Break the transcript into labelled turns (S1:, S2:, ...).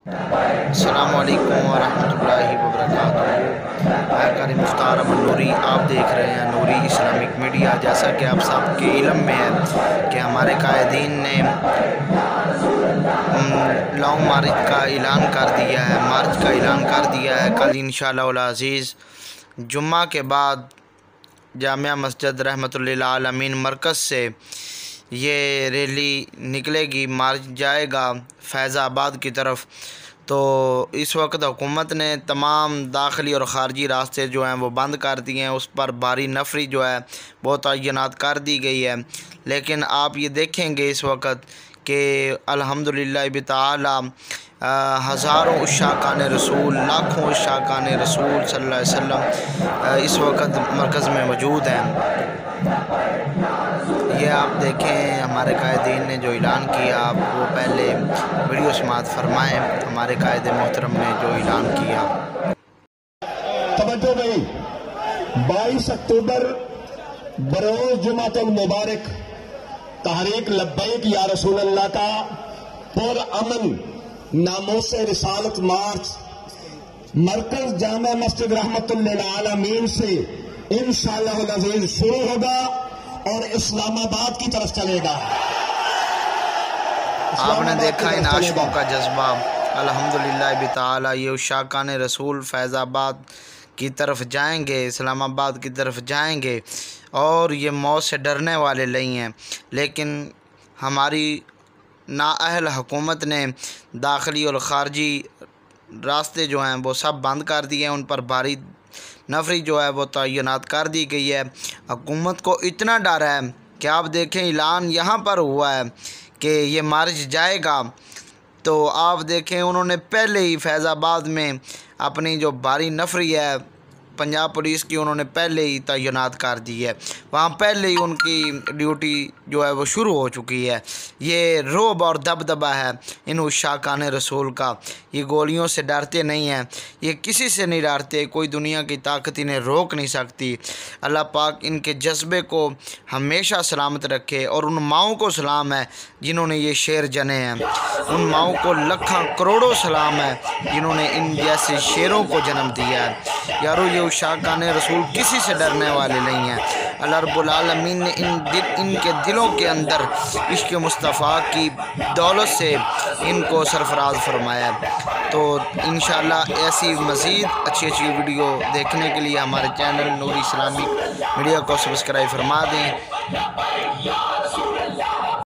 S1: السلام علیکم ورحمۃ اللہ وبرکاتہ۔ میں قاری مختار احمد نوری، آپ دیکھ رہے ہیں نوری اسلامک میڈیا۔ جیسا کہ آپ سب کے علم میں ہے کہ ہمارے قائدین نے 9 مارچ کا اعلان کر دیا ہے کل انشاءاللہ العزیز جمعہ کے بعد جامعہ مسجد رحمۃ للعالمین مرکز سے یہ ریلی نکلے گی، مارچ جائے گا فیض آباد کی طرف۔ تو اس وقت حکومت نے تمام داخلی اور خارجی راستے جو ہیں وہ بند کر دیے ہیں، اس پر بھاری نفری جو ہے وہ تعینات کر دی گئی ہے۔ لیکن آپ یہ دیکھیں گے اس وقت کہ الحمدللہ بتعالی ہزاروں عشاقان رسول، لاکھوں عشاقان رسول صلی اللہ علیہ وسلم اس وقت مرکز میں موجود ہیں۔ یہ آپ دیکھیں ہمارے قائدین نے جو اعلان کیا، آپ وہ پہلے ویڈیو سماعت فرمائیں ہمارے قائد محترم نے جو اعلان کیا۔
S2: توجہ بھائی، 22 اکتوبر بروز جمعۃ المبارک تحریک لبیک یا رسول اللہ کا پر امن ناموس رسالت مارچ مرکز جامع مسجد رحمت للعالمین سے انشاءاللہ العزیز شروع ہوگا اور اسلام آباد کی طرف چلے گا۔
S1: آپ نے دیکھا ان عاشقوں کا جذبہ، الحمدللہ بتعالی یہ عشاقان رسول فیض آباد کی طرف جائیں گے، اسلام آباد کی طرف جائیں گے، اور یہ موت سے ڈرنے والے نہیں ہیں۔ لیکن ہماری نااہل حکومت نے داخلی اور خارجی راستے جو ہیں وہ سب بند کر دیے ہیں، ان پر بھاری نفری جو ہے وہ تعینات کر دی گئی ہے۔ حکومت کو اتنا ڈر ہے کہ آپ دیکھیں اعلان یہاں پر ہوا ہے کہ یہ مارچ جائے گا، تو آپ دیکھیں انہوں نے پہلے ہی فیض آباد میں اپنی جو بھاری نفری ہے پنجاب پولیس کی، انہوں نے پہلے ہی تعینات کر دی ہے، وہاں پہلے ہی ان کی ڈیوٹی جو ہے وہ شروع ہو چکی ہے۔ یہ رعب اور دبدبہ ہے ان عشاقان رسول کا، یہ گولیوں سے ڈرتے نہیں ہیں، یہ کسی سے نہیں ڈرتے، کوئی دنیا کی طاقت انہیں روک نہیں سکتی۔ اللہ پاک ان کے جذبے کو ہمیشہ سلامت رکھے، اور ان ماؤں کو سلام ہے جنہوں نے یہ شیر جنے ہیں، ان ماؤں کو لاکھاں کروڑوں سلام ہے جنہوں نے ان جیسے شیروں کو جنم دیا ہے۔ یارو یہ عشاقان رسول کسی سے ڈرنے والے نہیں ہیں۔ اللہ رب العالمین نے ان کے دلوں کے اندر عشق مصطفیٰ کی دولت سے ان کو سرفراز فرمایا ہے۔ تو انشاءاللہ ایسی مزید اچھی ویڈیو دیکھنے کے لیے ہمارے چینل نوری اسلامک میڈیا کو سبسکرائب فرما دیں۔